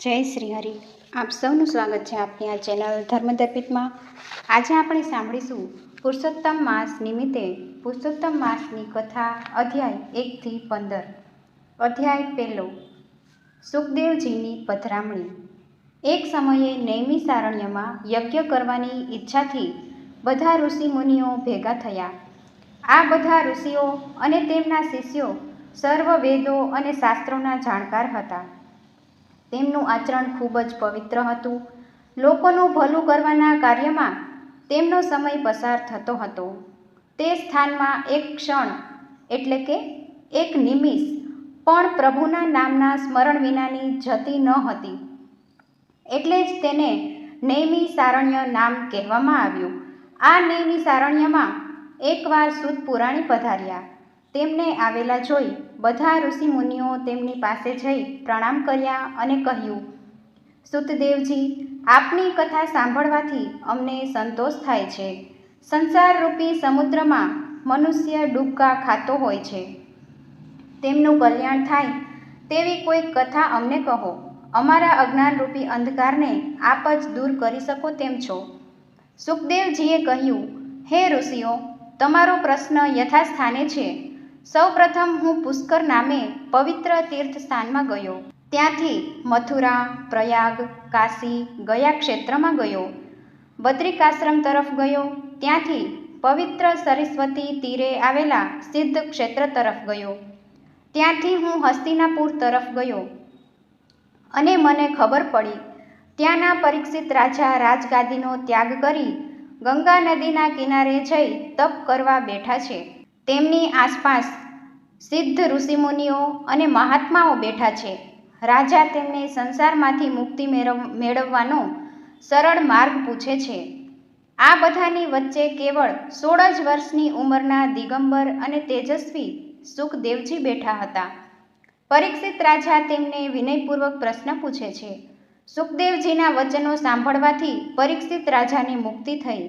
જય શ્રી હરિ. આપ સૌનું સ્વાગત છે આપની આ ચેનલ ધર્મદર્પિતમાં. આજે આપણે સાંભળીશું પુરુષોત્તમ માસ નિમિત્તે પુરુષોત્તમ માસની કથા, અધ્યાય 1 થી 15. અધ્યાય પહેલો, સુખદેવજીની પધરામણી. એક સમયે નૈમિષારણ્યમાં યજ્ઞ કરવાની ઈચ્છાથી બધા ઋષિમુનિઓ ભેગા થયા. આ બધા ઋષિઓ અને તેમના શિષ્યો સર્વ વેદો અને શાસ્ત્રોના જાણકાર હતા. તેમનું આચરણ ખૂબ જ પવિત્ર હતું. લોકોનું ભલું કરવાના કાર્યમાં તેમનો સમય પસાર થતો હતો. તે સ્થાનમાં એક ક્ષણ એટલે કે એક નિમિષ પણ પ્રભુના નામના સ્મરણ વિનાની જતી ન હતી. એટલે જ તેને નૈમિષારણ્ય નામ કહેવામાં આવ્યું. આ નૈમિષારણ્યમાં એકવાર સૂત પુરાણી પધાર્યા. તેમને આવેલા જોઈ બધા ઋષિમુનિઓ તેમની પાસે જઈ પ્રણામ કર્યા અને કહ્યું, સૂતદેવજી, આપની કથા સાંભળવાથી અમને સંતોષ થાય છે. સંસારરૂપી સમુદ્રમાં મનુષ્ય ડૂબકા ખાતો હોય છે. તેમનું કલ્યાણ થાય તેવી કોઈક કથા અમને કહો. અમારા અજ્ઞાનરૂપી અંધકારને આપ જ દૂર કરી શકો તેમ છો. સુખદેવજીએ કહ્યું, હે ઋષિઓ, તમારો પ્રશ્ન યથાસ્થાને છે. સૌપ્રથમ હું પુષ્કર નામે પવિત્ર તીર્થ સ્થાનમાં ગયો. ત્યાંથી મથુરા, પ્રયાગ, કાશી, ગયા ક્ષેત્રમાં ગયો. બદ્રિકાશ્રમ તરફ ગયો. ત્યાંથી પવિત્ર સરસ્વતી તીરે આવેલા સિદ્ધ ક્ષેત્ર તરફ ગયો. ત્યાંથી હું હસ્તિનાપુર તરફ ગયો અને મને ખબર પડી ત્યાંના પરીક્ષિત રાજા રાજગાદીનો ત્યાગ કરી ગંગા નદીના કિનારે જઈ તપ કરવા બેઠા છે. તેમની આસપાસ સિદ્ધ ઋષિમુનિઓ અને મહાત્માઓ બેઠા છે. રાજા તેમને સંસારમાંથી મુક્તિ મેળવવાનો સરળ માર્ગ પૂછે છે. આ બધાની વચ્ચે કેવળ 16 જ વર્ષની ઉંમરના દિગંબર અને તેજસ્વી સુખદેવજી બેઠા હતા. પરીક્ષિત રાજા તેમને વિનયપૂર્વક પ્રશ્ન પૂછે છે. સુખદેવજીના વચનો સાંભળવાથી પરીક્ષિત રાજાની મુક્તિ થઈ.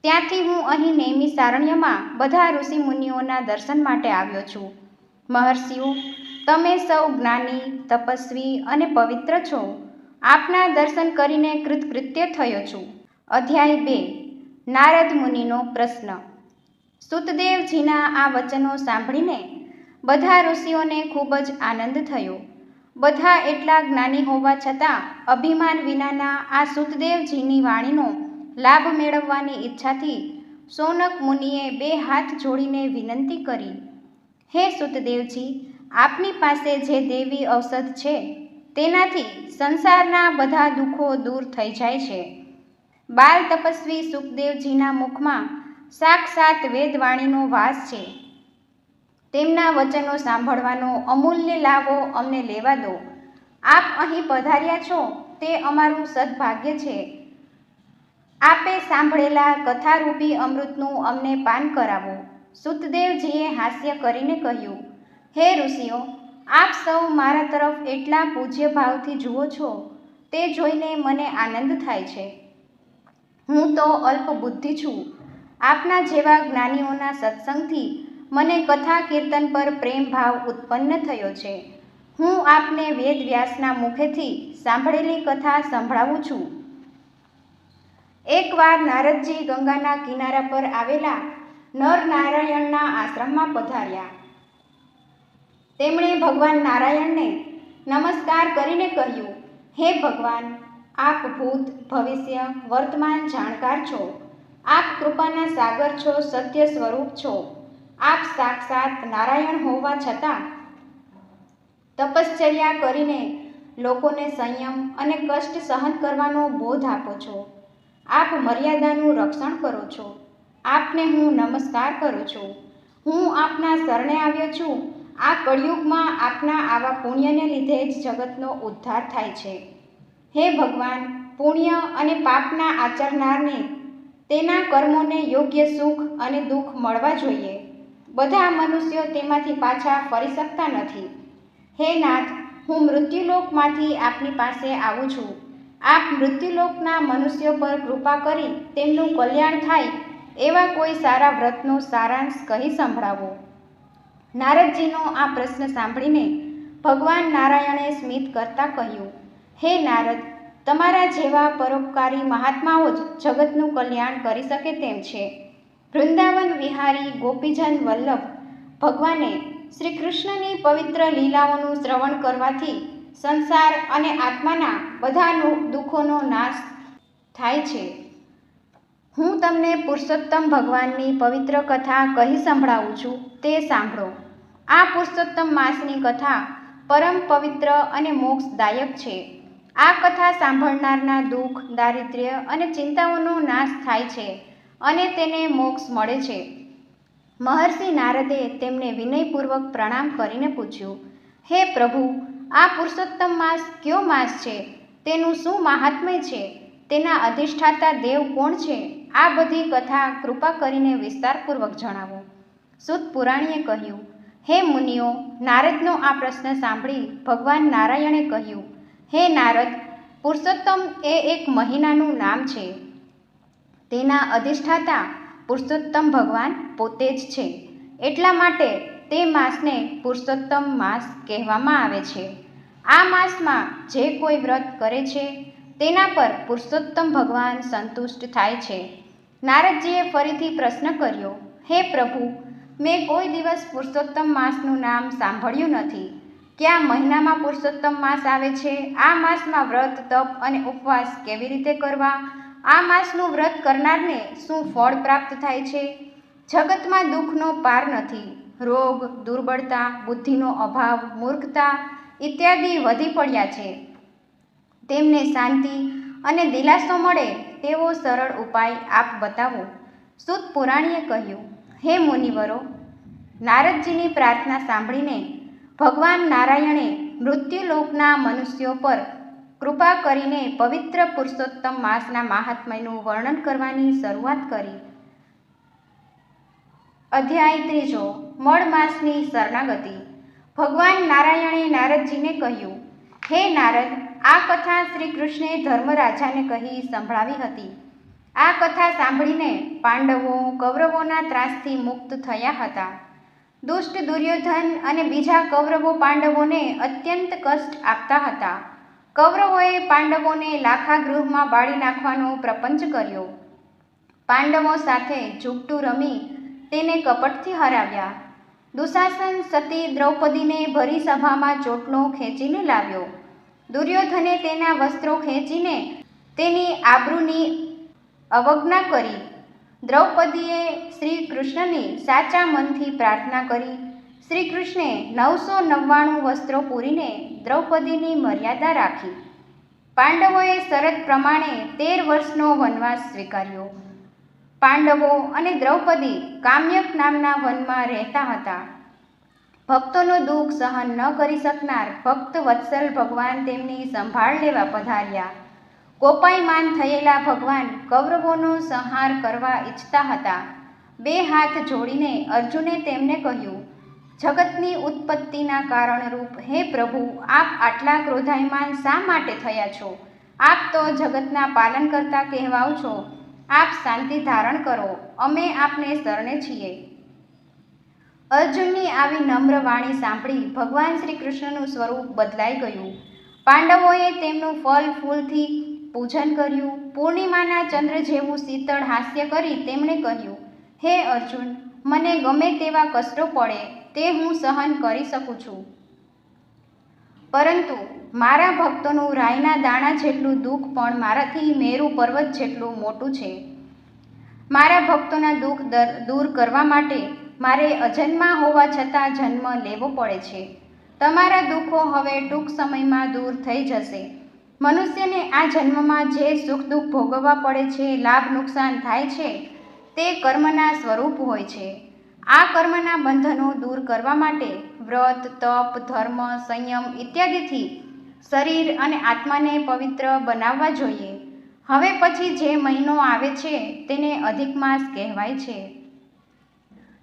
ત્યાંથી હું અહીં નૈમિષારણ્યમાં બધા ઋષિમુનિઓના દર્શન માટે આવ્યો છું. મહર્ષિઓ, તમે સૌ જ્ઞાની, તપસ્વી અને પવિત્ર છો. આપના દર્શન કરીને કૃતકૃત્ય થયો છું. અધ્યાય 2, નારદ મુનિનો પ્રશ્ન. સૂતદેવજીના આ વચનો સાંભળીને બધા ઋષિઓને ખૂબ જ આનંદ થયો. બધા એટલા જ્ઞાની હોવા છતાં અભિમાન વિનાના આ સૂતદેવજીની વાણીનો લાભ મેળવવાની ઈચ્છાથી શૌનક મુનિએ 2 હાથ જોડીને વિનંતી કરી, હે સૂતદેવજી, આપની પાસે જે દૈવી ઔષધ છે તેનાથી સંસારના બધા દુઃખો દૂર થઈ જાય છે. બાલ તપસ્વી સુખદેવજીના મુખમાં સાક્ષાત વેદવાણીનો વાસ છે. તેમના વચનો સાંભળવાનો અમૂલ્ય લાભો અમને લેવા દો. આપ અહીં પધાર્યા છો તે અમારું સદભાગ્ય છે. આપે સાંભળેલા કથારૂપી અમૃતનું અમને પાન કરાવો. સૂતદેવજીએ હાસ્ય કરીને કહ્યું, હે ઋષિઓ, આપ સૌ મારા તરફ એટલા પૂજ્ય ભાવથી જુઓ છો તે જોઈને મને આનંદ થાય છે. હું તો અલ્પ બુદ્ધિ છું. આપના જેવા જ્ઞાનીઓના સત્સંગથી મને કથા કીર્તન પર પ્રેમ ભાવ ઉત્પન્ન થયો છે. હું આપને વેદવ્યાસના મુખેથી સાંભળેલી કથા સંભળાવું છું. એકવાર નારદજી ગંગાના કિનારા પર આવેલા નરનારાયણના આશ્રમમાં પધાર્યા. તેમણે ભગવાન નારાયણને નમસ્કાર કરીને કહ્યું, હે ભગવાન, આપ ભૂત, ભવિષ્ય, વર્તમાન જાણકાર છો. આપ કૃપાના સાગર છો, સત્ય સ્વરૂપ છો. આપ સાક્ષાત નારાયણ હોવા છતાં તપશ્ચર્યા કરીને લોકોને સંયમ અને કષ્ટ સહન કરવાનો બોધ આપો છો. આપ મર્યાદાનું રક્ષણ કરો છો. આપને હું નમસ્કાર કરું છું. હું આપના શરણે આવ્યો છું. આ કળિયુગમાં આપના આવા પુણ્યને લીધે જ જગતનો ઉદ્ધાર થાય છે. હે ભગવાન, પુણ્ય અને પાપના આચરનારને તેના કર્મોને યોગ્ય સુખ અને દુઃખ મળવા જોઈએ. બધા મનુષ્યો તેમાંથી પાછા ફરી શકતા નથી. હે નાથ, હું મૃત્યુલોકમાંથી આપની પાસે આવું છું. આપ મૃત્યુલોકના મનુષ્યો પર કૃપા કરી તેમનું કલ્યાણ થાય એવા કોઈ સારા વ્રતનો સારાંશ કહી સંભળાવો. નારદજીનો આ પ્રશ્ન સાંભળીને ભગવાન નારાયણે સ્મિત કરતા કહ્યું, હે નારદ, તમારા જેવા પરોપકારી મહાત્માઓ જ જગતનું કલ્યાણ કરી શકે તેમ છે. વૃંદાવન વિહારી ગોપીજન વલ્લભ ભગવાને શ્રી કૃષ્ણની પવિત્ર લીલાઓનું શ્રવણ કરવાથી સંસાર અને આત્માના બધા દુઃખોનો નાશ થાય છે. હું તમને પુરુષોત્તમ ભગવાનની પવિત્ર કથા કહી સંભળાવું છું, તે સાંભળો. આ પુરુષોત્તમ માસની કથા પરમ પવિત્ર અને મોક્ષદાયક છે. આ કથા સાંભળનારના દુઃખ, દારિદ્ર્ય અને ચિંતાઓનો નાશ થાય છે અને તેને મોક્ષ મળે છે. મહર્ષિ નારદે તેમને વિનયપૂર્વક પ્રણામ કરીને પૂછ્યું, હે પ્રભુ, આ પુરુષોત્તમ માસ કયો માસ છે? તેનું શું મહાત્મ્ય છે? તેના અધિષ્ઠાતા દેવ કોણ છે? આ બધી કથા કૃપા કરીને વિસ્તારપૂર્વક જણાવો. સૂત પુરાણીએ કહ્યું, હે મુનિઓ, નારદનો આ પ્રશ્ન સાંભળી ભગવાન નારાયણે કહ્યું, હે નારદ, પુરુષોત્તમ એ એક મહિનાનું નામ છે. તેના અધિષ્ઠાતા પુરુષોત્તમ ભગવાન પોતે જ છે. એટલા માટે તે માસને પુરુષોત્તમ માસ કહેવામાં આવે છે. આ માસમાં જે કોઈ વ્રત કરે છે તેના પર પુરુષોત્તમ ભગવાન સંતુષ્ટ થાય છે. નારદજીએ ફરીથી પ્રશ્ન કર્યો, હે પ્રભુ, મેં કોઈ દિવસ પુરુષોત્તમ માસનું નામ સાંભળ્યું નથી. કયા મહિનામાં પુરુષોત્તમ માસ આવે છે? આ માસમાં વ્રત, તપ અને ઉપવાસ કેવી રીતે કરવા? આ માસનું વ્રત કરનારને શું ફળ પ્રાપ્ત થાય છે? જગતમાં દુઃખનો પાર નથી. રોગ, દુર્બળતા, બુદ્ધિનો અભાવ, મૂર્ખતા ઇત્યાદિ વધી પડ્યા છે. તેમને શાંતિ અને દિલાસો મળે તેવો સરળ ઉપાય આપ બતાવો. સૂત પુરાણીએ કહ્યું, હે મુનિવરો, નારદજીની પ્રાર્થના સાંભળીને ભગવાન નારાયણે મૃત્યુલોકના મનુષ્યો પર કૃપા કરીને પવિત્ર પુરુષોત્તમ માસના મહાત્મ્યનું વર્ણન કરવાની શરૂઆત કરી. અધ્યાય 3 મળ માસની શરણાગતિ. ભગવાન નારાયણે નારદજીને કહ્યું, હે નારદ, આ કથા શ્રી કૃષ્ણે ધર્મરાજાને કહી સંભળાવી હતી. આ કથા સાંભળીને પાંડવો કૌરવોના ત્રાસથી મુક્ત થયા હતા. દુષ્ટ દુર્યોધન અને બીજા કૌરવો પાંડવોને અત્યંત કષ્ટ આપતા હતા. કૌરવોએ પાંડવોને લાખાગૃહમાં બાળી નાખવાનો પ્રપંચ કર્યો. પાંડવો સાથે ઝૂકટું રમી તેને કપટથી હરાવ્યા. દુશાસન સતી દ્રૌપદીને ભરી સભામાં ચોટલો ખેંચીને લાવ્યો. દુર્યોધને તેના વસ્ત્રો ખેંચીને તેની આબરૂની અવજ્ઞા કરી. દ્રૌપદીએ શ્રી કૃષ્ણની સાચા મનથી પ્રાર્થના કરી. શ્રી કૃષ્ણે 999 વસ્ત્રો પૂરીને દ્રૌપદીની મર્યાદા રાખી. પાંડવોએ શરત પ્રમાણે 13 વર્ષનો વનવાસ સ્વીકાર્યો. પાંડવો અને દ્રૌપદી કામ્યક નામના વનમાં રહેતા હતા. ભક્તોનું દુઃખ સહન ન કરી શકનાર ભક્ત વત્સલ ભગવાન તેમની સંભાળ લેવા પધાર્યા. કોપાયમાન થયેલા ભગવાન કૌરવોનો સંહાર કરવા ઈચ્છતા હતા. 2 હાથ જોડીને અર્જુને તેમને કહ્યું, જગતની ઉત્પત્તિના કારણરૂપ હે પ્રભુ, આપ આટલા ક્રોધાયમાન શા માટે થયા છો? આપ તો જગતના પાલનકર્તા કહેવાઓ છો. આપ શાંતિ ધારણ કરો, અમે આપને શરણે છીએ. અર્જુનની આવી નમ્ર વાણી સાંભળી ભગવાન શ્રી કૃષ્ણનું સ્વરૂપ બદલાઈ ગયું. પાંડવોએ તેમનું ફળ ફૂલથી પૂજન કર્યું. પૂર્ણિમાના ચંદ્ર જેવું શીતળ હાસ્ય કરી તેમણે કહ્યું, હે અર્જુન, મને ગમે તેવા કષ્ટો પડે તે હું સહન કરી શકું છું. પરંતુ મારા ભક્તોનું રાઈના દાણા જેટલું દુઃખ પણ મારાથી મેરુ પર્વત જેટલું મોટું છે. મારા ભક્તોના દુઃખ દૂર કરવા માટે મારે અજન્મા હોવા છતાં જન્મ લેવો પડે છે. તમારા દુઃખો હવે ટૂંક સમયમાં દૂર થઈ જશે. મનુષ્યને આ જન્મમાં જે સુખ દુઃખ ભોગવવા પડે છે, લાભ નુકસાન થાય છે, તે કર્મના સ્વરૂપ હોય છે. આ કર્મના બંધનો દૂર કરવા માટે વ્રત, તપ, ધર્મ, સંયમ ઇત્યાદિથી શરીર અને આત્માને પવિત્ર બનાવવા જોઈએ. હવે પછી જે મહિનો આવે છે તેને અધિક માસ કહેવાય છે.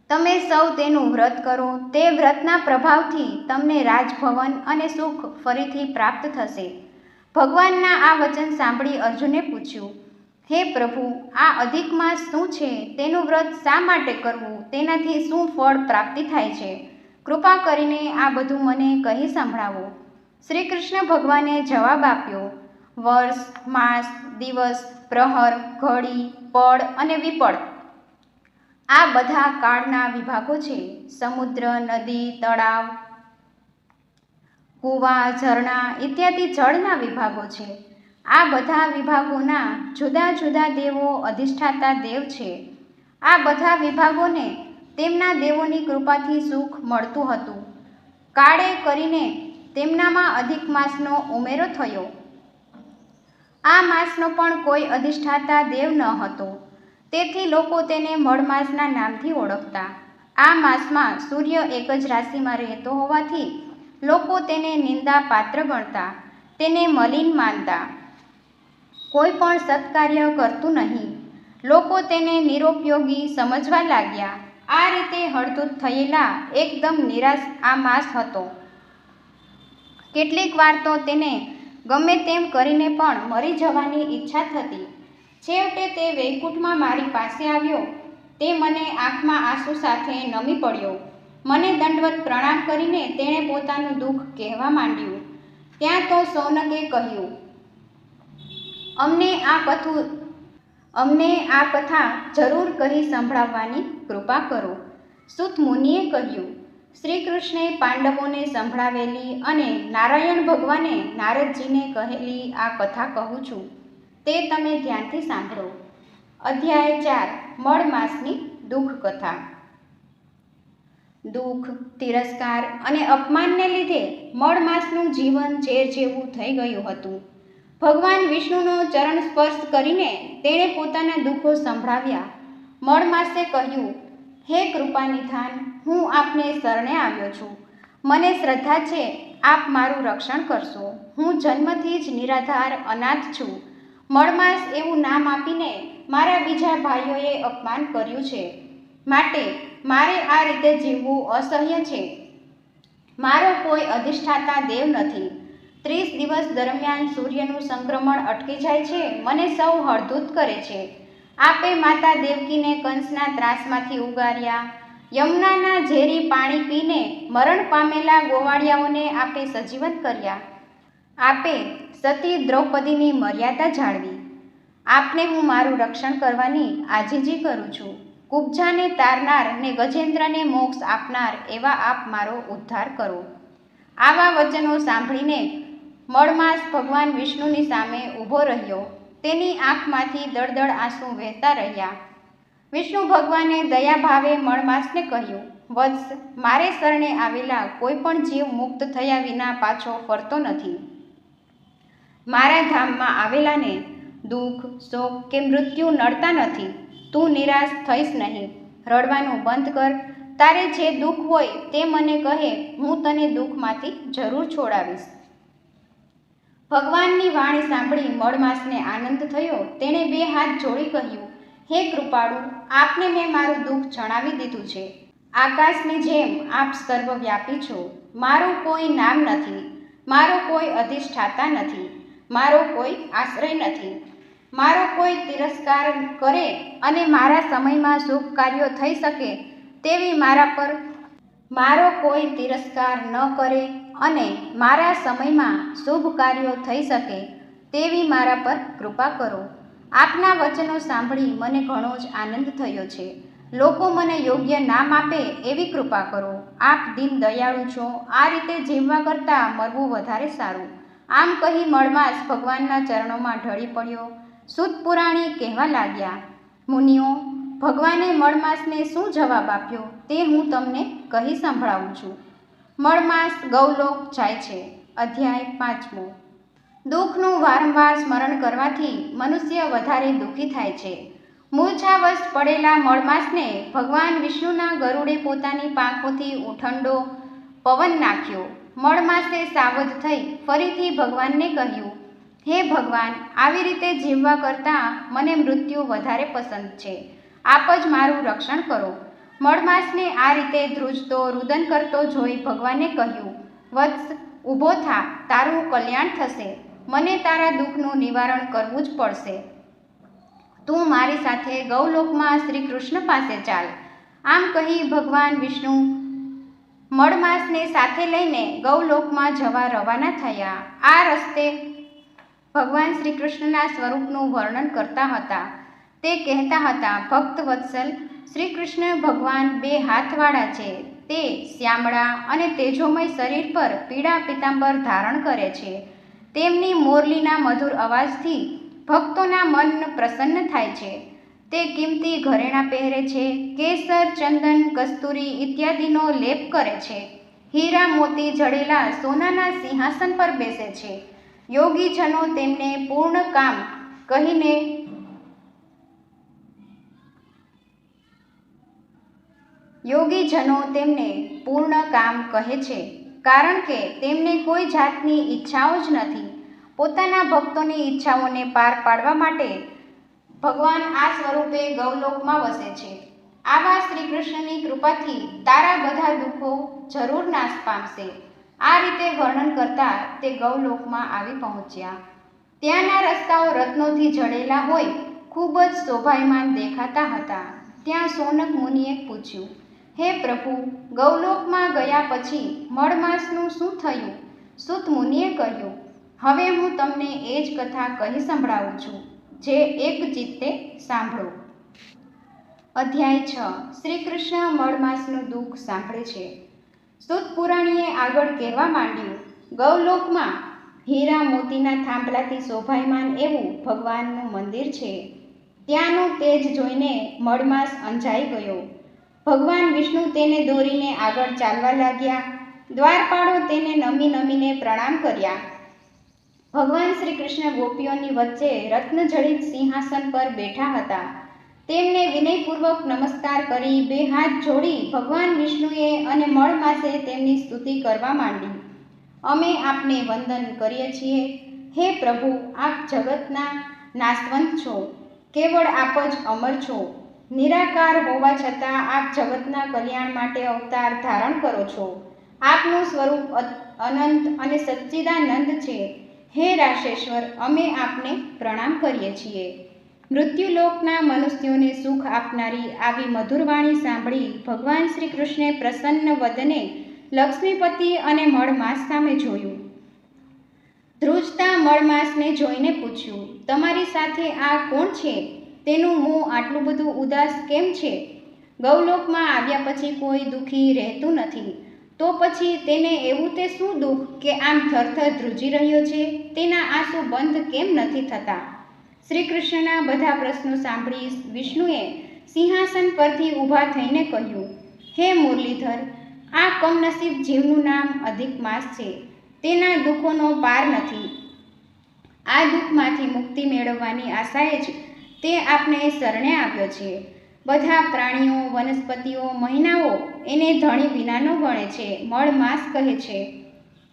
તમે સૌ તેનું વ્રત કરો. તે વ્રતના પ્રભાવથી તમને રાજભવન અને સુખ ફરીથી પ્રાપ્ત થશે. ભગવાનના આ વચન સાંભળી અર્જુને પૂછ્યું, હે પ્રભુ, આ અધિક માસ શું છે? તેનું વ્રત શા માટે કરવું? તેનાથી શું ફળ પ્રાપ્તિ થાય છે? કૃપા કરીને આ બધું મને કહી સંભળાવો. શ્રી કૃષ્ણ ભગવાને જવાબ આપ્યો, વર્ષ, માસ, દિવસ, પ્રહર, ઘડી, પળ અને વિપળ આ બધા કાળના વિભાગો છે. સમુદ્ર, નદી, તળાવ, કૂવા, ઝરણા ઇત્યાદિ જળના વિભાગો છે. આ બધા વિભાગોના જુદા જુદા દેવો અધિષ્ઠાતા દેવ છે. આ બધા વિભાગોને તેમના દેવોની કૃપાથી સુખ મળતું હતું. કાળે કરીને તેમનામાં અધિક માસનો ઉમેરો થયો. આ માસનો પણ કોઈ અધિષ્ઠાતા દેવ ન હતો. તેથી લોકો તેને મળમાસના નામથી ઓળખતા. આ માસમાં સૂર્ય એક જ રાશિમાં રહેતો હોવાથી લોકો તેને નિંદા પાત્ર ગણતા, તેને મલિન માનતા. કોઈ પણ સત્કાર્ય કરતું નહીં. લોકો તેને નિરુપયોગી સમજવા લાગ્યા. આ રીતે હળધૂત થયેલા એકદમ નિરાશ આ માસ હતો. કેટલીક વાર તો તેને ગમે તેમ કરીને પણ મરી જવાની ઈચ્છા થતી. છેવટે તે વૈકુંઠમાં મારી પાસે આવ્યો. તે મને આંખમાં આંસુ સાથે નમી પડ્યો. મને દંડવત પ્રણામ કરીને તેણે પોતાનું દુઃખ કહેવા માંડ્યું. ત્યાં તો શૌનકે કહ્યું, અમને આ કથા જરૂર કહી સંભળાવવાની કૃપા કરો. સૂત મુનિએ કહ્યું, શ્રી કૃષ્ણે પાંડવોને સંભળાવેલી અને નારાયણ ભગવાને નારદજીને કહેલી આ કથા કહું છું. તે તમે ધ્યાનથી સાંભળો. અધ્યાય 4 મળ માસની દુઃખ કથા. દુઃખ, તિરસ્કાર અને અપમાનને લીધે મળ માસનું જીવન ઝેર જેવું થઈ ગયું હતું. ભગવાન વિષ્ણુનો ચરણ સ્પર્શ કરીને તેણે પોતાના દુઃખો સંભળાવ્યા. મળ માસે કહ્યું, હે કૃપાનિધાન, હું આપને શરણે આવ્યો છું. મને શ્રદ્ધા છે આપ મારું રક્ષણ કરશો. હું જન્મથી જ નિરાધાર અનાથ છું. મળમાસ એવું નામ આપીને મારા બીજા ભાઈઓએ અપમાન કર્યું છે. માટે મારે આ રીતે જીવવું અસહ્ય છે. મારો કોઈ અધિષ્ઠાતા દેવ નથી. 30 દિવસ દરમિયાન સૂર્યનું સંક્રમણ અટકી જાય છે. મને સૌ હળધૂત કરે છે. આપે માતા દેવકીને કંસના ત્રાસમાંથી ઉગાર્યા. યમુનાના ઝેરી પાણી પીને મરણ પામેલા ગોવાળિયાઓને આપે સજીવન કર્યા. આપે સતી દ્રૌપદીની મર્યાદા જાળવી. આપને હું મારું રક્ષણ કરવાની આજીજી કરું છું. કુબ્જાને તારનાર ને ગજેન્દ્રને મોક્ષ આપનાર એવા આપ મારો ઉદ્ધાર કરો. આવા વચનો સાંભળીને મળમાસ ભગવાન વિષ્ણુની સામે ઊભો રહ્યો. તેની આંખમાંથી દળદળ આંસુ વહેતા રહ્યા. વિષ્ણુ ભગવાને દયાભાવે મળમાસને કહ્યું, વત્સ, મારે શરણે આવેલા કોઈ પણ જીવ મુક્ત થયા વિના પાછો ફરતો નથી. મારા ધામમાં આવેલાને દુઃખ, શોક કે મૃત્યુ નડતા નથી. તું નિરાશ થઈશ નહીં. રડવાનું બંધ કર. તારે જે દુઃખ હોય તે મને કહે, હું તને દુઃખમાંથી જરૂર છોડાવીશ. ભગવાનની વાણી સાંભળી મળમાસને આનંદ થયો. તેણે 2 હાથ જોડી કહ્યું, હે કૃપાળુ, આપને મેં મારું દુઃખ જણાવી દીધું છે. આકાશની જેમ આપ સર્વવ્યાપી છો. મારું કોઈ નામ નથી. મારો કોઈ અધિષ્ઠાતા નથી. મારો કોઈ આશ્રય નથી. મારો કોઈ તિરસ્કાર કરે અને મારા સમયમાં શુભ કાર્યો થઈ શકે તેવી મારો કોઈ તિરસ્કાર ન કરે અને મારા સમયમાં શુભ કાર્યો થઈ શકે તેવી મારા પર કૃપા કરો. આપના વચનો સાંભળી મને ઘણો જ આનંદ થયો છે. લોકો મને યોગ્ય નામ આપે એવી કૃપા કરો. આપ દીન દયાળુ છો. આ રીતે જીવવા કરતાં મરવું વધારે સારું. આમ કહી મળમાસ ભગવાનના ચરણોમાં ઢળી પડ્યો. સૂત પુરાણી કહેવા લાગ્યા, મુનિઓ, ભગવાને મળમાસને શું જવાબ આપ્યો તે હું તમને કહી સંભળાવું છું. મળમાસ ગૌલોક જાય છે. અધ્યાય 5 દુઃખનું વારંવાર સ્મરણ કરવાથી મનુષ્ય વધારે દુઃખી થાય છે. મૂર્છાવશ પડેલા મળમાસને ભગવાન વિષ્ણુના ગરુડે પોતાની પાંખોથી ઠંડો પવન નાખ્યો. મળમાસે સાવધ થઈ ફરીથી ભગવાનને કહ્યું, હે ભગવાન, આવી રીતે જીવવા કરતાં મને મૃત્યુ વધારે પસંદ છે. આપ જ મારું રક્ષણ કરો. મળમાસને આ રીતે ધ્રુજતો રુદન કરતો જોઈ ભગવાને કહ્યું, વત્સ, ઊભો થા. તારું કલ્યાણ થશે. મને તારા દુઃખનું નિવારણ કરવું જ પડશે. તું મારી સાથે ગૌલોકમાં શ્રી કૃષ્ણ પાસે ચાલ. આમ કહી ભગવાન વિષ્ણુ મળમાસને સાથે લઈને ગૌલોકમાં જવા રવાના થયા. આ રસ્તે ભગવાન શ્રી કૃષ્ણના સ્વરૂપનું વર્ણન કરતા હતા. તે કહેતા હતા, ભક્ત વત્સલ શ્રી કૃષ્ણ ભગવાન 2 હાથવાળા છે. તે શ્યામળા અને તેજોમય શરીર પર પીળા પીતાંબર ધારણ કરે છે. તેમની મોરલીના મધુર અવાજથી ભક્તોના મન પ્રસન્ન થાય છે. તે કિંમતી ઘરેણાં પહેરે છે, કેસર, ચંદન, કસ્તુરી ઇત્યાદિનો લેપ કરે છે. હીરા મોતી જડેલા સોનાના સિંહાસન પર બેસે છે. યોગીજનો તેમને પૂર્ણ કામ કહીને પૂર્ણ કામ કહે છે, કારણ કે તેમને કોઈ જાતની ઈચ્છાઓ જ નથી. પોતાના ભક્તોની ઈચ્છાઓને પાર પાડવા માટે ભગવાન આ સ્વરૂપે ગૌલોકમાં વસે છે. આવા શ્રી કૃષ્ણની કૃપાથી તારા બધા દુઃખો જરૂર નાશ પામશે. આ રીતે વર્ણન કરતા તે ગૌલોકમાં આવી પહોંચ્યા. ત્યાંના રસ્તાઓ રત્નોથી જડેલા હોય ખૂબ જ શોભાયમાન દેખાતા હતા. ત્યાં સોનક મુનિએ પૂછ્યું, હે પ્રભુ, ગૌલોકમાં ગયા પછી મળમાસનું શું થયું? સૂત મુનિએ કહ્યું, હવે હું તમને એ જ કથા કહી સંભળાવું છું, જે એક ચિત્તે સાંભળો. અધ્યાય 6. શ્રી કૃષ્ણ મળમાસનું દુઃખ સાંભળે છે. સૂત પુરાણીએ આગળ કહેવા માંડ્યું, ગૌલોકમાં હીરા મોતીના થાંભલાથી શોભાયમાન એવું ભગવાનનું મંદિર છે. ત્યાંનું તેજ જોઈને મળમાસ અંજાઈ ગયો. ભગવાન વિષ્ણુ તેને દોરીને આગળ ચાલવા લાગ્યા. દ્વારપાળો તેને નમીને પ્રણામ કર્યા. ભગવાન શ્રી કૃષ્ણ ગોપીઓની વચ્ચે રત્નજડિત સિંહાસન પર બેઠા હતા. તેમને વિનયપૂર્વક નમસ્કાર કરી 2 હાથ જોડી ભગવાન વિષ્ણુએ અને મળમાસે તેમની સ્તુતિ કરવા માંડી. અમે આપને વંદન કરીએ છીએ. હે પ્રભુ, આપ જગતના નાશવંત છો. કેવળ આપ જ અમર છો. નિરાકાર હોવા છતાં આપ જગતના કલ્યાણ માટે અવતાર ધારણ કરો છો. આપનું સ્વરૂપ અનંત અને સચ્ચિદાનંદ છે. હે રાશેશ્વર, અમે આપને પ્રણામ કરીએ છીએ. મૃત્યુલોકના મનુષ્યોને સુખ આપનારી આવી મધુરવાણી સાંભળી ભગવાન શ્રી કૃષ્ણે પ્રસન્ન વદને લક્ષ્મીપતિ અને મળમાસ સામે જોયું. ધ્રુજતા મળમાસને જોઈને પૂછ્યું, તમારી સાથે આ કોણ છે? તેનું મોં આટલું બધું ઉદાસ કેમ છે? ગૌલોકમાં આવ્યા પછી કોઈ દુઃખી રહેતું નથી, તો પછી તેને એવું તે શું દુઃખ કે આમ થરથર ધ્રુજી રહ્યો છે? તેના આંસુ બંધ કેમ નથી થતા? શ્રી કૃષ્ણના બધા પ્રશ્નો સાંભળી વિષ્ણુએ સિંહાસન પરથી ઊભા થઈને કહ્યું, હે મુરલીધર, આ કમનસીબ જીવનું નામ અધિક માસ છે. તેના દુઃખોનો પાર નથી. આ દુઃખમાંથી મુક્તિ મેળવવાની આશાએ જ તે આપને શરણે આવ્યો છે. બધા પ્રાણીઓ, વનસ્પતિઓ, મહિનાઓ એને ધણી વિનાનો ગણે છે. મળમાસ કહે છે,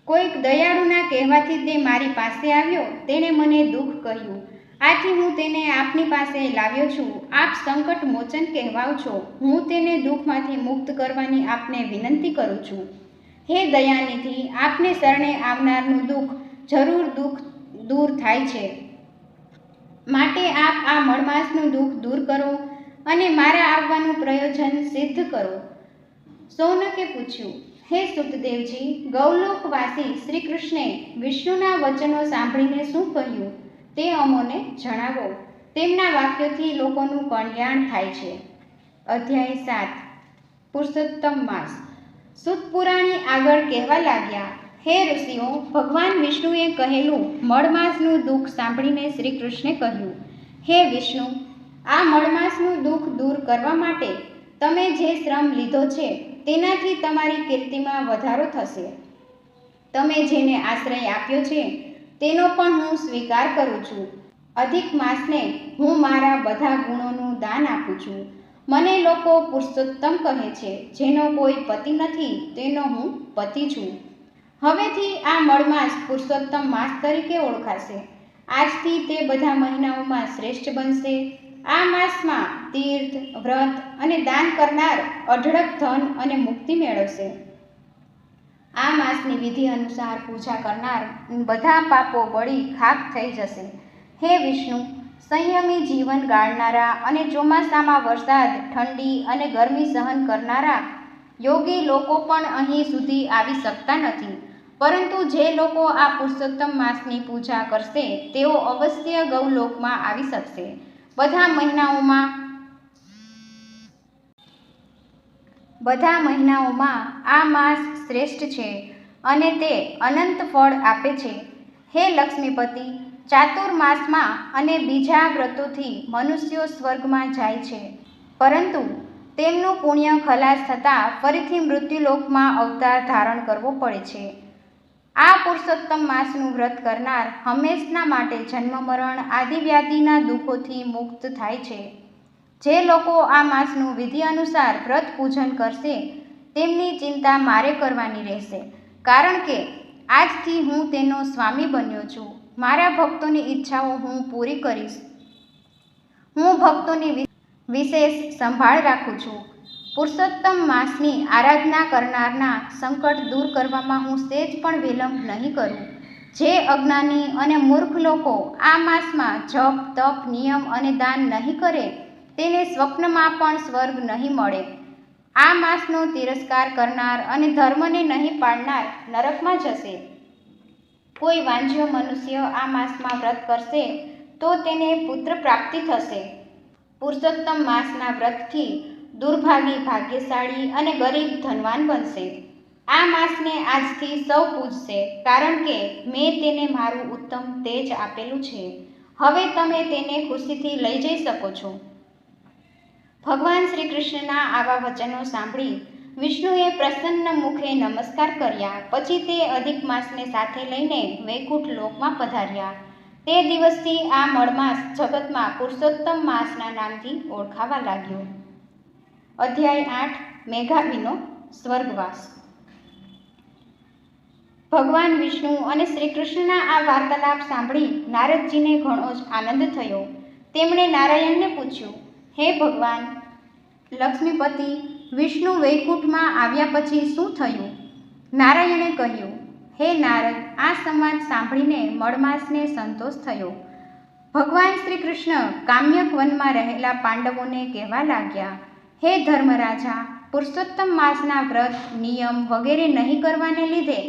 કોઈક દયાળુના કહેવાથી તે મારી પાસે આવ્યો. તેણે મને દુઃખ કહ્યું, આથી હું તેને આપની પાસે લાવ્યો છું. આપ સંકટ મોચન કહેવાવ છો. હું તેને દુઃખમાંથી મુક્ત કરવાની આપને વિનંતી કરું છું. હે દયાનિધિ, આપને શરણે આવનારનું દુઃખ જરૂર દૂર થાય છે. માટે આપ આ મળમાસનું દુઃખ દૂર કરો અને મારા આવવાનું પ્રયોજન સિદ્ધ કરો. સૌનકે પૂછ્યું, હે સુતદેવજી, ગૌલોકવાસી શ્રી કૃષ્ણે વિષ્ણુના વચનો સાંભળીને શું કહ્યું તે અમોને જણાવો. તેમના વાક્યોથી લોકોનું કલ્યાણ થાય છે. અધ્યાય 7. પુરુષોત્તમ માસ. સૂત પુરાણી આગળ કહેવા લાગ્યા, હે ઋષિઓ, ભગવાન વિષ્ણુએ કહેલું મળમાસનું દુઃખ સાંભળીને શ્રી કૃષ્ણે કહ્યું, હે વિષ્ણુ, આ મળમાસનું દુઃખ દૂર કરવા માટે તમે જે શ્રમ લીધો છે તેનાથી તમારી કીર્તિમાં વધારો થશે. તમે જેને આશ્રય આપ્યો છે તેનો પણ હું સ્વીકાર કરું છું. અધિક માસને હું મારા બધા ગુણોનું દાન આપું છું. મને લોકો પુરુષોત્તમ કહે છે. જેનો કોઈ પતિ નથી તેનો હું પતિ છું. હવેથી આ મળમાસ પુરુષોત્તમ માસ તરીકે ઓળખાશે. આજથી તે બધા મહિનાઓમાં શ્રેષ્ઠ બનશે. આ માસમાં તીર્થ, વ્રત અને દાન કરનાર અઢળક ધન અને મુક્તિ મેળવશે. આ માસની વિધિ અનુસાર પૂજા કરનાર બધા પાપો બળી ખાક થઈ જશે. હે વિષ્ણુ, સંયમી જીવન ગાળનારા અને ચોમાસામાં વરસાદ, ઠંડી અને ગરમી સહન કરનારા યોગી લોકો પણ અહીં સુધી આવી શકતા નથી, પરંતુ જે લોકો આ પુરુષોત્તમ માસની પૂજા કરશે તેઓ અવશ્ય ગૌલોકમાં આવી શકશે. બધા મહિનાઓમાં આ માસ શ્રેષ્ઠ છે અને તે અનંત ફળ આપે છે. હે લક્ષ્મીપતિ, ચાતુર્માસમાં અને બીજા વ્રતોથી મનુષ્યો સ્વર્ગમાં જાય છે, પરંતુ તેમનું પુણ્ય ખલાસ થતાં ફરીથી મૃત્યુલોકમાં અવતાર ધારણ કરવો પડે છે. આ પુરુષોત્તમ માસનું વ્રત કરનાર હંમેશના માટે જન્મ મરણ આદિ વ્યાધિના દુઃખોથી મુક્ત થાય છે. જે લોકો આ માસનું વિધિ અનુસાર વ્રત પૂજન કરશે તેમની ચિંતા મારે કરવાની રહેશે, કારણ કે આજથી હું તેનો સ્વામી બન્યો છું. મારા ભક્તોની ઈચ્છાઓ હું પૂરી કરીશ. હું ભક્તોની વિશેષ સંભાળ રાખું છું. પુરુષોત્તમ માસની આરાધના કરનારના સંકટ દૂર કરવામાં હું સહેજ પણ વિલંબ નહીં કરું. જે અજ્ઞાની અને મૂર્ખ લોકો આ માસમાં જપ, તપ, નિયમ અને દાન નહીં કરે તેને સ્વપ્નમાં પણ સ્વર્ગ નહીં મળે. આ માસનો તિરસ્કાર કરનાર અને ધર્મને નહીં પાળનાર નરકમાં જશે. કોઈ વાંજ્યો મનુષ્ય આ માસમાં વ્રત કરશે તો તેને પુત્ર પ્રાપ્તિ થશે. પુરુષોત્તમ માસના વ્રતથી દુર્ભાગી ભાગ્યશાળી અને ગરીબ ધનવાન બનશે. આ માસને આજથી સૌ પૂજશે, કારણ કે મેં તેને મારું ઉત્તમ તેજ આપેલું છે. હવે તમે તેને ખુશીથી લઈ જઈ શકો છો. ભગવાન શ્રી કૃષ્ણના આવા વચનો સાંભળી વિષ્ણુએ પ્રસન્ન મુખે નમસ્કાર કર્યા. પછી તે અધિક માસને સાથે લઈને વૈકુંઠ લોકમાં પધાર્યા. તે દિવસથી આ મળમાસ જગતમાં પુરુષોત્તમ માસના નામથી ઓળખાવા લાગ્યો. અધ્યાય 8 મેઘાવીનો સ્વર્ગવાસ. ભગવાન વિષ્ણુ અને શ્રી કૃષ્ણના આ વાર્તાલાપ સાંભળી નારદજીને ઘણો જ આનંદ થયો. તેમણે નારાયણને પૂછ્યું, હે ભગવાન લક્ષ્મીપતિ, વિષ્ણુ વૈકુંઠમાં આવ્યા પછી શું થયું? નારાયણે કહ્યું, હે નારદ, આ સંવાદ સાંભળીને મળમાસને સંતોષ થયો. ભગવાન શ્રી કૃષ્ણ કામ્યક વનમાં રહેલા પાંડવોને કહેવા લાગ્યા, હે ધર્મરાજા, પુરુષોત્તમ માસના વ્રત, નિયમ વગેરે નહીં કરવાને લીધે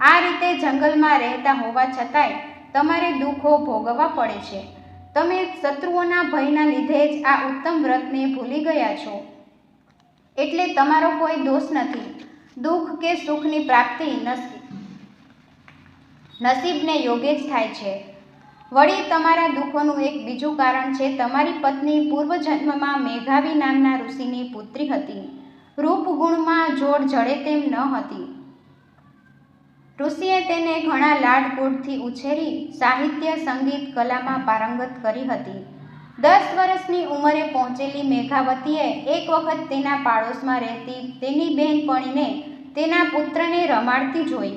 આ રીતે જંગલમાં રહેતા હોવા છતાંય તમારે દુઃખો ભોગવવા પડે છે. તમે શત્રુઓના ભયના લીધે જ આ ઉત્તમ વ્રતને ભૂલી ગયા છો, એટલે તમારો કોઈ દોષ નથી. દુઃખ કે સુખની પ્રાપ્તિ નસીબને યોગે જ થાય છે. વળી તમારા દુઃખોનું એક બીજું કારણ છે. તમારી પત્ની પૂર્વજન્મમાં મેઘાવી નામના ઋષિની પુત્રી હતી. રૂપ ગુણમાં જોડ જડે તેમ ન હતી. ઋષિએ તેને ઘણા લાડકોડથી ઉછેરી સાહિત્ય, સંગીત, કલામાં પારંગત કરી હતી. 10 વર્ષની ઉંમરે પહોંચેલી મેઘાવતીએ એક વખત તેના પાડોશમાં રહેતી તેની બહેનપણીને તેના પુત્રને રમાડતી જોઈ.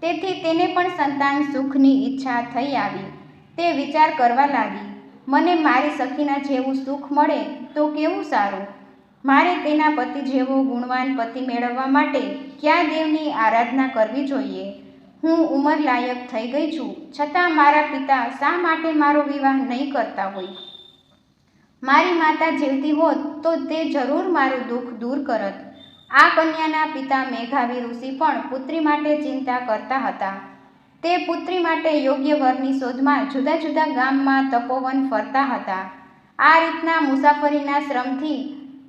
તેથી તેને પણ સંતાન સુખની ઈચ્છા થઈ આવી. તે વિચાર કરવા લાગી, મને મારી સખીના જેવું સુખ મળે તો કેવું સારું. મારે તેના પતિ જેવો ગુણવાન પતિ મેળવવા માટે કયા દેવની આરાધના કરવી જોઈએ? હું ઉંમર લાયક થઈ ગઈ છું, છતાં મારા પિતા શા માટે મારો વિવાહ નહીં કરતા હોય? મારી માતા જીવતી હોત તો તે જરૂર મારું દુઃખ દૂર કરત. આ કન્યાના પિતા મેઘાવી ઋષિ પણ પુત્રી માટે ચિંતા કરતા હતા. તે પુત્રી માટે યોગ્ય વરની શોધમાં જુદા જુદા ગામમાં તપોવન ફરતા હતા. આ રીતના મુસાફરીના શ્રમથી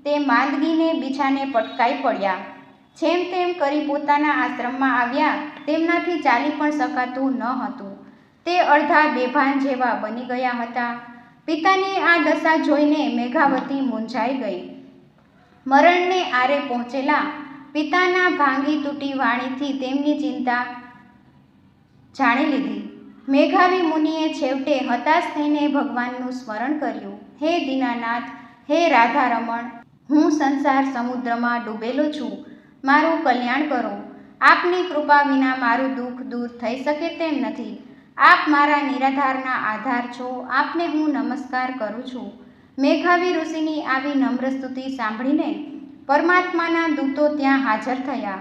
તે માંદગીને બીછાને પટકાઈ પડ્યા. જેમ તેમ કરી પોતાના આશ્રમમાં આવ્યા. તેમનાથી ચાલી પણ શકાતું ન હતું. તે અડધા બેભાન જેવા બની ગયા હતા. પિતાની આ દશા જોઈને મેઘાવતી મૂંઝાઈ ગઈ. મરણને આરે પહોંચેલા પિતાના ભાંગી તૂટી વાણીથી તેમની ચિંતા જાણી લીધી. મેઘાવી મુનિએ છેવટે હતાશ થઈને ભગવાનનું સ્મરણ કર્યું. હે દીનાનાથ, હે રાધારમણ, હું સંસાર સમુદ્રમાં ડૂબેલો છું. મારું કલ્યાણ કરો. આપની કૃપા વિના મારું દુઃખ દૂર થઈ શકે તેમ નથી. આપ મારા નિરાધારના આધાર છો. આપને હું નમસ્કાર કરું છું. મેઘાવી ઋષિની આવી નમ્ર સ્તુતિ સાંભળીને પરમાત્માના દૂતો ત્યાં હાજર થયા.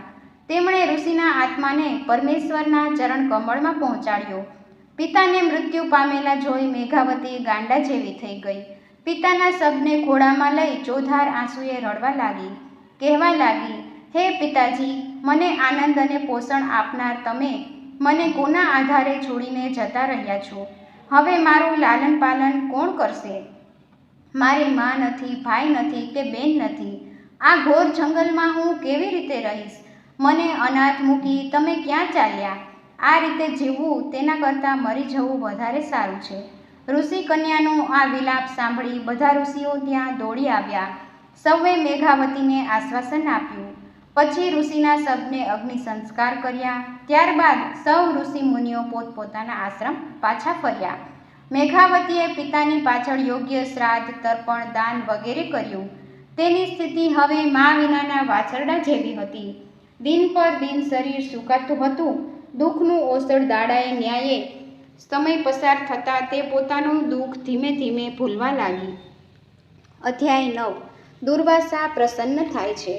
તેમણે ઋષિના આત્માને પરમેશ્વરના ચરણ કમળમાં પહોંચાડ્યો. પિતાને મૃત્યુ પામેલા જોઈ મેઘાવતી ગાંડા જેવી થઈ ગઈ. પિતાના શબને ઘોડામાં લઈ ચોધાર આંસુએ રડવા લાગી. કહેવા લાગી, હે પિતાજી, મને આનંદ અને પોષણ આપનાર તમે મને કોના આધારે છોડીને જતા રહ્યા છો? હવે મારું લાલન પાલન કોણ કરશે? મારી માં નથી, ભાઈ નથી કે બેન નથી. આ ઘોર જંગલમાં હું કેવી રીતે રહીશ? મને અનાથ મૂકી તમે ક્યાં ચાલ્યા? આ રીતે જીવવું તેના કરતાં મરી જવું વધારે સારું છે. ઋષિ કન્યાનો આ વિલાપ સાંભળી બધા ઋષિઓ ત્યાં દોડી આવ્યા. સૌએ મેઘાવતીને આશ્વાસન આપ્યું. પછી ઋષિના શબને અગ્નિ સંસ્કાર કર્યા. ત્યારબાદ સૌ ઋષિ મુનિઓ પોતપોતાના આશ્રમ પાછા ફર્યા. મેઘાવતીએ પિતાની પાછળ યોગ્ય શ્રાદ્ધ, તર્પણ, દાન વગેરે કર્યું. તેની સ્થિતિ હવે મા વિનાના વાછરડા જેવી હતી. દિન પર દિન શરીર સુકાતું હતું. દુઃખનું ઓસડ દાડાએ ન્યાયે સમય પસાર થતાં તે પોતાનું દુઃખ ધીમે ધીમે ભૂલવા લાગી. અધ્યાય 9. દુર્વાસા પ્રસન્ન થાય છે.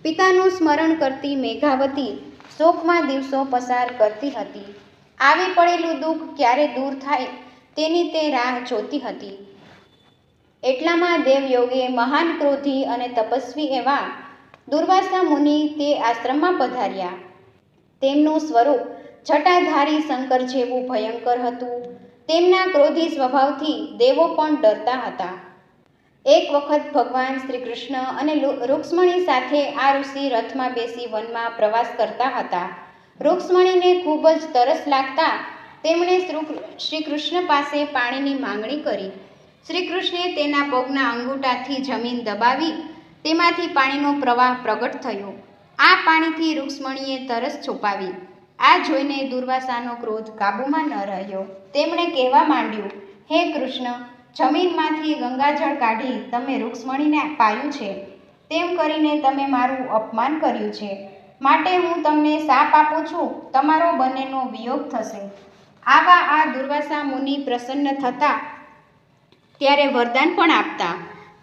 પિતાનું સ્મરણ કરતી મેઘાવતી શોકમાં દિવસો પસાર કરતી હતી. આવી પડેલું દુઃખ ક્યારે દૂર થાય તેની તે રાહ જોતી હતી. એટલામાં દેવયોગે મહાન ક્રોધી અને તપસ્વી એવા દુર્વાસા મુનિ તે આશ્રમમાં પધાર્યા. તેમનું સ્વરૂપ જટાધારી શંકર જેવું ભયંકર હતું. તેમના ક્રોધી સ્વભાવથી દેવો પણ ડરતા હતા. એક વખત ભગવાન શ્રી કૃષ્ણ અને રૂક્ષ્મણી સાથે આ ઋષિ રથમાં બેસી વનમાં પ્રવાસ કરતા હતા. રૂક્ષ્મણીને ખૂબ જ તરસ લાગતા તેમણે શ્રી કૃષ્ણ પાસે પાણીની માંગણી કરી. શ્રી કૃષ્ણે તેના પગના અંગૂઠાથી જમીન દબાવી તેમાંથી પાણીનો પ્રવાહ પ્રગટ થયો. આ પાણીથી રૂક્ષ્મણીએ તરસ છુપાવી. આ જોઈને દુર્વાસાનો ક્રોધ કાબૂમાં ન રહ્યો. તેમણે કહેવા માંડ્યું, હે કૃષ્ણ, જમીનમાંથી ગંગાજળ કાઢી તમે રૂક્ષ્મણીને પાયું છે. તેમ કરીને તમે મારું અપમાન કર્યું છે. માટે હું તમને શાપ આપું છું, તમારો બંનેનો વિયોગ થશે. આવા આ દુર્વાસા મુનિ પ્રસન્ન થતા ત્યારે વરદાન પણ આપતા.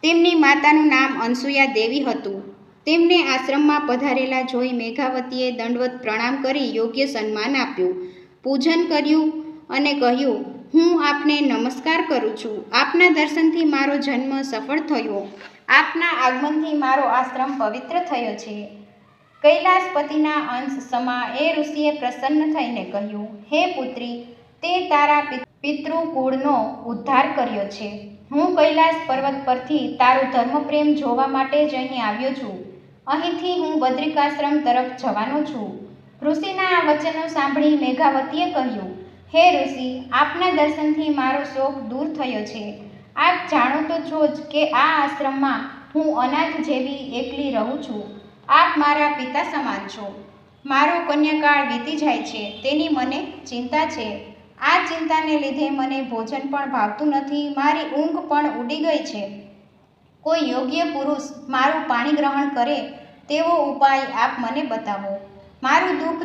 તેમની માતાનું નામ અનસૂયા દેવી હતું. તેમને આશ્રમમાં પધારેલા જોઈ મેઘાવતીએ દંડવત પ્રણામ કરી યોગ્ય સન્માન આપ્યું, પૂજન કર્યું અને કહ્યું, હું આપને નમસ્કાર કરું છું. આપના દર્શનથી મારો જન્મ સફળ થયો. આપના આગમનથી મારો આશ્રમ પવિત્ર થયો છે. કૈલાસપતિના અંશ સમા એ ઋષિએ પ્રસન્ન થઈને કહ્યું, હે પુત્રી, તે તારા પિતૃકુળનો ઉદ્ધાર કર્યો છે. હું કૈલાસ પર્વત પરથી તારો ધર્મપ્રેમ જોવા માટે જ અહીં આવ્યો છું. અહીંથી હું બદ્રિકાશ્રમ તરફ જવાનો છું. ઋષિના આ વચનો સાંભળી મેઘાવતીએ કહ્યું, હે ઋષિ, આપના દર્શનથી મારો શોક દૂર થયો છે. આપ જાણો તો છો જ કે આ આશ્રમમાં હું અનાથ જેવી એકલી રહું છું. આપ મારા પિતા સમાન છો. મારો કન્યાકાળ વીતી જાય છે તેની મને ચિંતા છે. આ ચિંતાને લીધે મને ભોજન પણ ભાવતું નથી. મારી ઊંઘ પણ ઉડી ગઈ છે. કોઈ યોગ્ય પુરુષ મારું પાણી ગ્રહણ કરે તેવો ઉપાય આપ મને બતાવો. મારું દુઃખ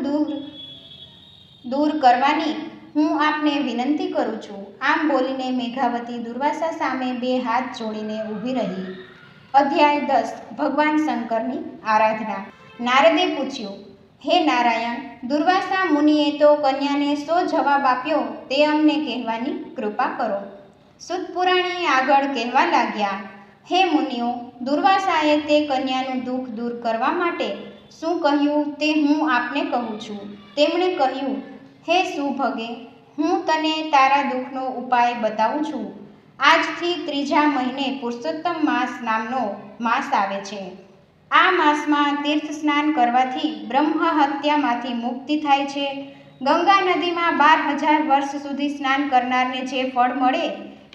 દૂર કરવાની હું આપને વિનંતી કરું છું. આમ બોલીને મેઘાવતી દુર્વાસા સામે બે હાથ જોડીને ઊભી રહી. અધ્યાય 10. ભગવાન શંકરની આરાધના. નારદે પૂછ્યું, હે નારાયણ, દુર્વાસા મુનિએ તો કન્યાને શો જવાબ આપ્યો તે અમને કહેવાની કૃપા કરો. સૂત પુરાણી આગળ કહેવા લાગ્યા, હે મુનિઓ, દુર્વાસાએ તે કન્યાનું દુઃખ દૂર કરવા માટે શું કહ્યું તે હું આપને કહું છું. તેમણે કહ્યું, હે સુભગે, હું તને તારા દુઃખનો ઉપાય બતાવું છું. આજથી 3જા મહિને પુરુષોત્તમ માસ નામનો માસ આવે છે. આ માસમાં તીર્થ સ્નાન કરવાથી બ્રહ્મ હત્યામાંથી મુક્તિ થાય છે. ગંગા નદીમાં 12,000 વર્ષ સુધી સ્નાન કરનારને જે ફળ મળે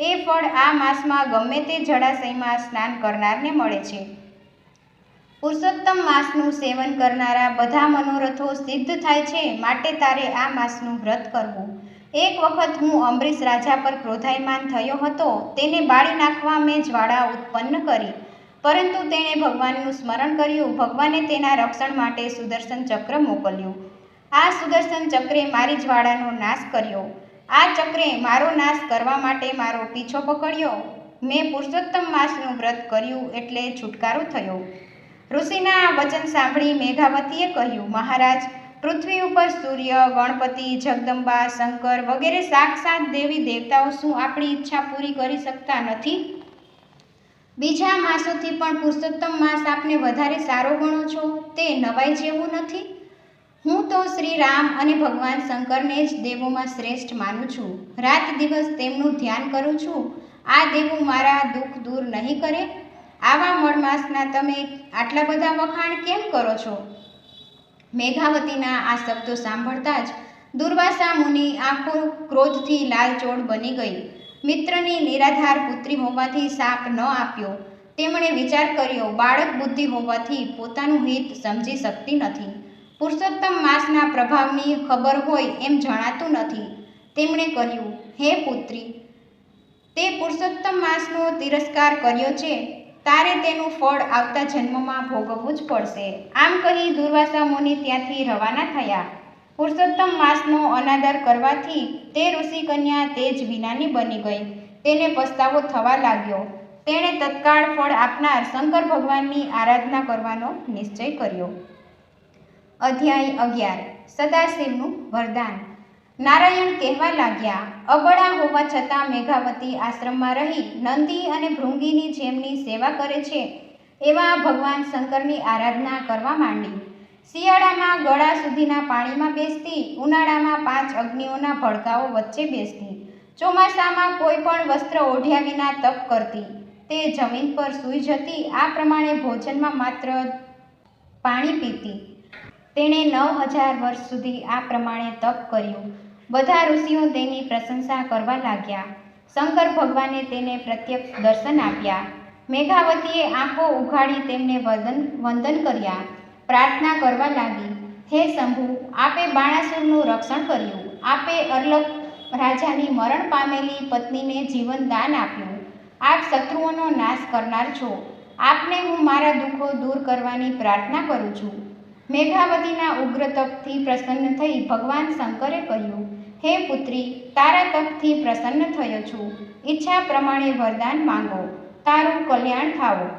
એ ફળ આ માસમાં ગમે તે જળાશયમાં સ્નાન કરનારને મળે છે. પુરુષોત્તમ માસનું સેવન કરનારા બધા મનોરથો સિદ્ધ થાય છે. માટે તારે આ માસનું વ્રત કરવું. એક વખત હું અંબરીશ રાજા પર ક્રોધાયમાન થયો હતો. તેને બાળી નાખવા મેં જ્વાળા ઉત્પન્ન કરી, પરંતુ તેણે ભગવાનનું સ્મરણ કર્યું. ભગવાને તેના રક્ષણ માટે સુદર્શન ચક્ર મોકલ્યું. આ સુદર્શન ચક્રે મારી જ્વાળાનો નાશ કર્યો. આ ચક્રે મારો નાશ કરવા માટે મારો પીછો પકડ્યો. મેં પુરુષોત્તમ માસનું વ્રત કર્યું એટલે છુટકારો થયો. ઋષિના આ વચન સાંભળી મેઘાવતીએ કહ્યું, મહારાજ, પૃથ્વી ઉપર સૂર્ય, ગણપતિ, જગદંબા, શંકર વગેરે સાક્ષાત દેવી દેવતાઓ શું આપણી ઈચ્છા પૂરી કરી શકતા નથી? બીજા માસોથી પણ પુરુષોત્તમ માસ આપને વધારે સારો ગણો છો, તે નવાઈ જેવું નથી? હું તો શ્રી રામ અને ભગવાન શંકરને જ દેવોમાં શ્રેષ્ઠ માનું છું. રાત દિવસ તેમનું ધ્યાન કરું છું. આ દેવો મારા દુઃખ દૂર નહીં કરે? આવા મળમાસના તમે આટલા બધા વખાણ કેમ કરો છો? મેઘાવતીના આ શબ્દો સાંભળતા જ દુર્વાસા મુનિ આંખો ક્રોધથી લાલચોળ બની ગઈ. મિત્રની નિરાધાર પુત્રી હોવાથી શાપ ન આપ્યો. તેમણે વિચાર કર્યો, બાળક બુદ્ધિ હોવાથી પોતાનું હિત સમજી શકતી નથી. પુરુષોત્તમ માસના પ્રભાવની ખબર હોય એમ જણાતું નથી. તેમણે કહ્યું, હે પુત્રી, તે પુરુષોત્તમ માસનો તિરસ્કાર કર્યો છે, તારે તેનું ફળ આવતા જન્મમાં ભોગવવું જ પડશે. આમ કહી દુર્વાસા મુનિ ત્યાંથી રવાના થયા. પુરુષોત્તમ માસનો અનાદર કરવાથી તે ઋષિકન્યા તેજ વિનાની બની ગઈ. તેને પસ્તાવો થવા લાગ્યો. તેણે તત્કાળ ફળ આપનાર શંકર ભગવાનની આરાધના કરવાનો નિશ્ચય કર્યો. અધ્યાય 11. સદાશિવનું વરદાન. નારાયણ કહેવા લાગ્યા, અબળા હોવા છતાં મેઘાવતી આશ્રમમાં રહી નંદી અને ભૃંગીની જેમની સેવા કરે છે એવા ભગવાન શંકરની આરાધના કરવા માંડી. શિયાળામાં ગળા સુધીના પાણીમાં બેસતી, ઉનાળામાં 5 અગ્નિઓના ભડકાઓ વચ્ચે બેસતી, ચોમાસામાં કોઈ પણ વસ્ત્ર ઓઢ્યા વિના તપ કરતી, તે જમીન પર સૂઈ જતી, આ પ્રમાણે ભોજનમાં માત્ર પાણી પીતી. તેણે 9000 વર્ષ સુધી આ પ્રમાણે તપ કર્યું. બધા ઋષિઓ તેની પ્રશંસા કરવા લાગ્યા. શંકર ભગવાને તેને પ્રત્યક્ષ દર્શન આપ્યા. મેઘાવતીએ આંખો ઉઘાડી તેમને વંદન કર્યા. પ્રાર્થના કરવા લાગી, હે શંભુ, આપે બાણાસુરનું રક્ષણ કર્યું. આપે અર્લક રાજાની મરણ પામેલી પત્નીને જીવન દાન આપ્યું. આપ શત્રુઓનો નાશ કરનાર છો. આપને હું મારા દુઃખો દૂર કરવાની પ્રાર્થના કરું છું. મેઘાવતીના ઉગ્ર તપથી પ્રસન્ન થઈ ભગવાન શંકરે કહ્યું, હે પુત્રી, તારા તપથી પ્રસન્ન થયો છું. ઈચ્છા પ્રમાણે વરદાન માંગો, તારું કલ્યાણ થાવો.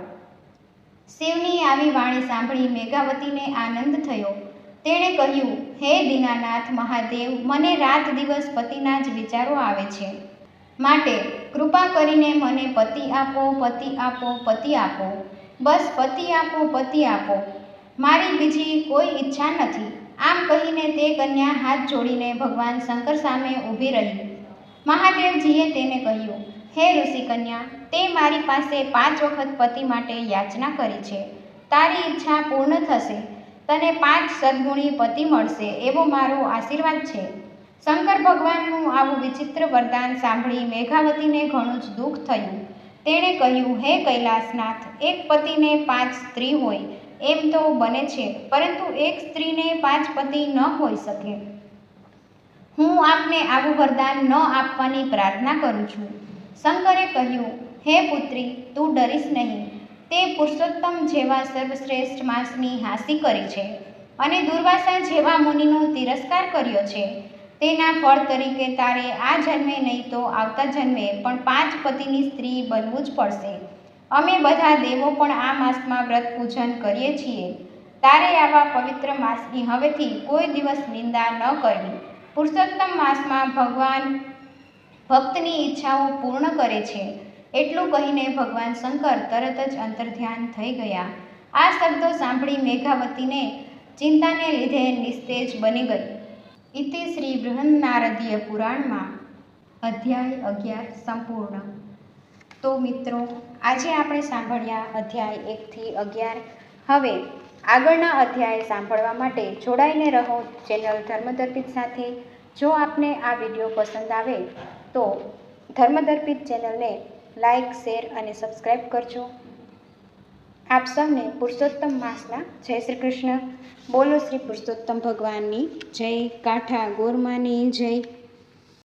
શિવની આવી વાણી સાંભળી મેઘાવતીને આનંદ થયો. તેણે કહ્યું, હે દીનાનાથ મહાદેવ, મને રાત દિવસ પતિના જ વિચારો આવે છે. માટે કૃપા કરીને મને પતિ આપો, પતિ આપો, પતિ આપો. બસ પતિ આપો, પતિ આપો. મારી બીજી કોઈ ઈચ્છા નથી. આમ કહીને તે કન્યા હાથ જોડીને ભગવાન શંકર સામે ઊભી રહી. મહાદેવજીએ તેને કહ્યું, હે ઋષિકન્યા, તે મારી પાસે 5 વખત પતિ માટે યાચના કરી છે. તારી ઈચ્છા પૂર્ણ થશે. તને 5 સદ્ગુણી પતિ મળશે એવો મારો આશીર્વાદ છે. શંકર ભગવાનનું આવું વિચિત્ર વરદાન સાંભળી મેઘાવતીને ઘણું જ દુઃખ થયું. તેણે કહ્યું, હે કૈલાસનાથ, એક પતિને 5 સ્ત્રી હોય એમ તો બને છે, પરંતુ એક સ્ત્રીને 5 પતિ ન હોઈ શકે. હું આપને આવું વરદાન ન આપવાની પ્રાર્થના કરું છું. શંકરે કહ્યું, હે પુત્રી, તું ડરીશ નહીં. તે પુરુષોત્તમ જેવા સર્વશ્રેષ્ઠ માસની હાંસી કરી છે અને દુર્વાસા જેવા મુનિનો તિરસ્કાર કર્યો છે. તેના ફળ તરીકે તારે આ જન્મે નહીં તો આવતા જન્મે પણ 5 પતિની સ્ત્રી બનવું જ પડશે. અમે બધા દેવો પણ આ માસમાં વ્રત પૂજન કરીએ છીએ. તારે આવા પવિત્ર માસની હવેથી કોઈ દિવસ નિંદા ન કરવી. પુરુષોત્તમ માસમાં ભગવાન ભક્તની ઈચ્છાઓ પૂર્ણ કરે છે. એટલું કહીને ભગવાન શંકર તરત જ અંતર્ધ્યાન થઈ ગયા. આ શબ્દો સાંભળી મેઘાવતીને ચિંતાને લીધે નિસ્તેજ બની ગઈ. ઇતિ શ્રી બૃહન્નારદીય પુરાણમાં અધ્યાય 11 સંપૂર્ણ. તો મિત્રો, આજે આપણે સાંભળ્યા અધ્યાય 1 થી 11. હવે આગળના અધ્યાય સાંભળવા માટે જોડાઈને રહો ચેનલ ધર્મદર્પિત સાથે. જો આપને આ વિડીયો પસંદ આવે તો ધર્મદર્પિત ચેનલને લાઈક, શેર અને સબસ્ક્રાઈબ કરજો. આપ સૌને પુરુષોત્તમ માસના જય શ્રી કૃષ્ણ. બોલો શ્રી પુરુષોત્તમ ભગવાનની જય. કાંઠા ગોરમાની જય.